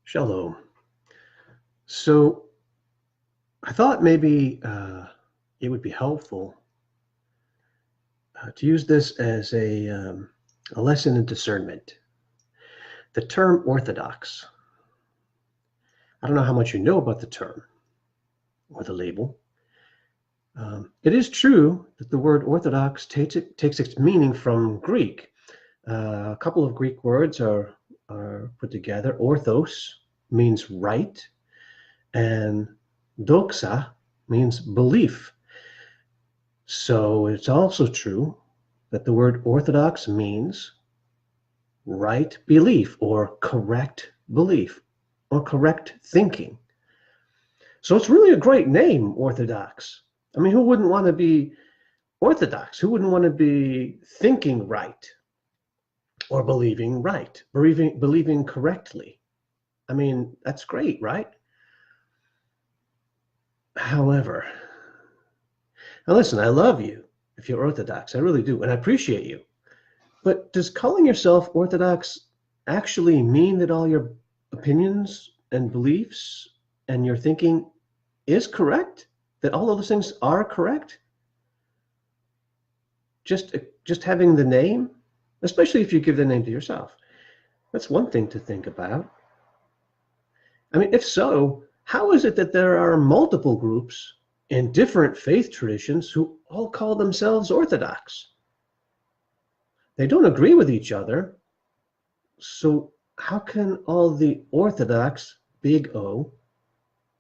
Shalom. So I thought maybe it would be helpful to use this as a lesson in discernment. The term orthodox. I don't know how much you know about the term or the label. It is true that the word orthodox takes its meaning from Greek. A couple of Greek words are put together. Orthos means right, and doxa means belief. So it's also true that the word orthodox means right belief or correct belief or correct thinking. So it's really a great name, Orthodox. I mean, who wouldn't want to be orthodox? Who wouldn't want to be thinking right or believing right, believing correctly? I mean, that's great, right? However, now listen, I love you if you're Orthodox. I really do, and I appreciate you. But does calling yourself Orthodox actually mean that all your opinions and beliefs and your thinking is correct? That all of those things are correct? Just having the name, especially if you give the name to yourself, that's one thing to think about. I mean, if so, how is it that there are multiple groups in different faith traditions who all call themselves Orthodox? They don't agree with each other. So how can all the Orthodox, big O,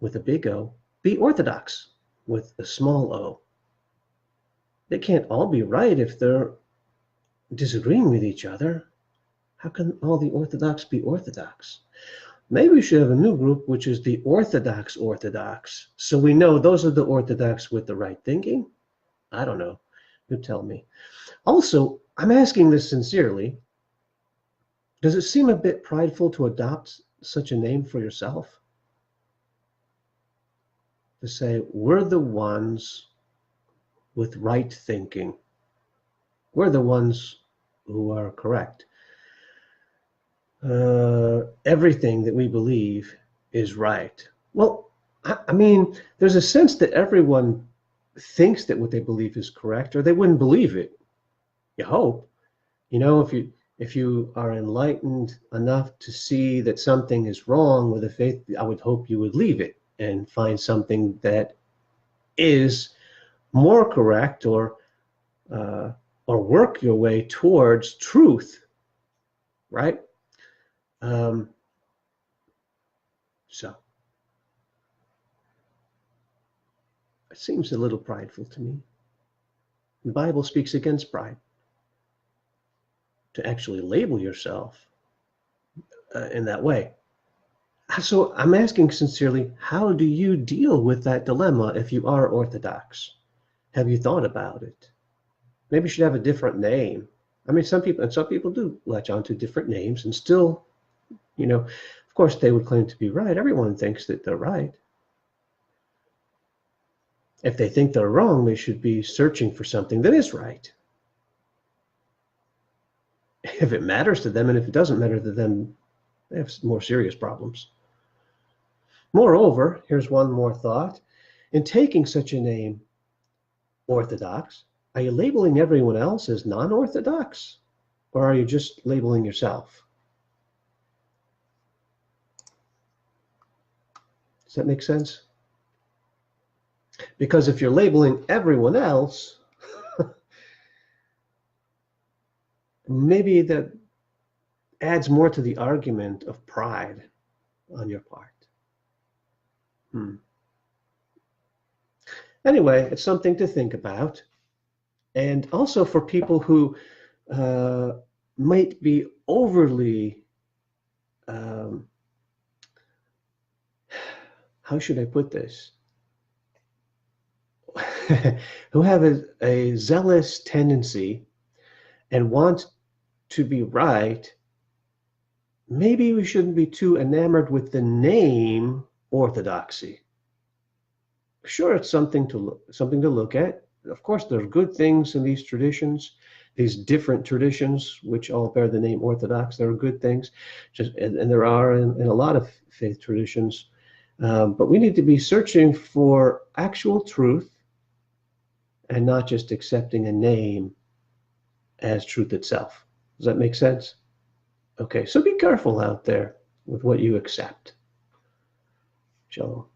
with a big O, be Orthodox with a small o? They can't all be right if they're disagreeing with each other. How can all the Orthodox be Orthodox? Maybe we should have a new group, which is the Orthodox Orthodox. So we know those are the Orthodox with the right thinking. I don't know. You tell me. Also, I'm asking this sincerely. Does it seem a bit prideful to adopt such a name for yourself? To say, we're the ones with right thinking. We're the ones who are correct. Everything that we believe is right. Well, I mean, there's a sense that everyone thinks that what they believe is correct, or they wouldn't believe it. You hope. You know, if you are enlightened enough to see that something is wrong with a faith, I would hope you would leave it and find something that is more correct, or work your way towards truth, right? So it seems a little prideful to me. The Bible speaks against pride. To actually label yourself in that way. So I'm asking sincerely, how do you deal with that dilemma if you are Orthodox? Have you thought about it? Maybe you should have a different name. I mean, some people do latch on to different names and still, you know, of course they would claim to be right. Everyone thinks that they're right. If they think they're wrong, they should be searching for something that is right. If it matters to them, and if it doesn't matter to them, they have more serious problems. Moreover, here's one more thought. In taking such a name, Orthodox, are you labeling everyone else as non-orthodox, or are you just labeling yourself? Does that make sense? Because if you're labeling everyone else, maybe that adds more to the argument of pride on your part. Anyway, it's something to think about. And also for people who might be overly, how should I put this? Who have a zealous tendency and want to be right, maybe we shouldn't be too enamored with the name Orthodoxy. Sure, it's something to look at. Of course, there are good things in these traditions. these different traditions, which all bear the name Orthodox. There are good things, and there are in a lot of faith traditions. But we need to be searching for actual truth and not just accepting a name as truth itself. Does that make sense? Okay, so be careful out there with what you accept. Shalom.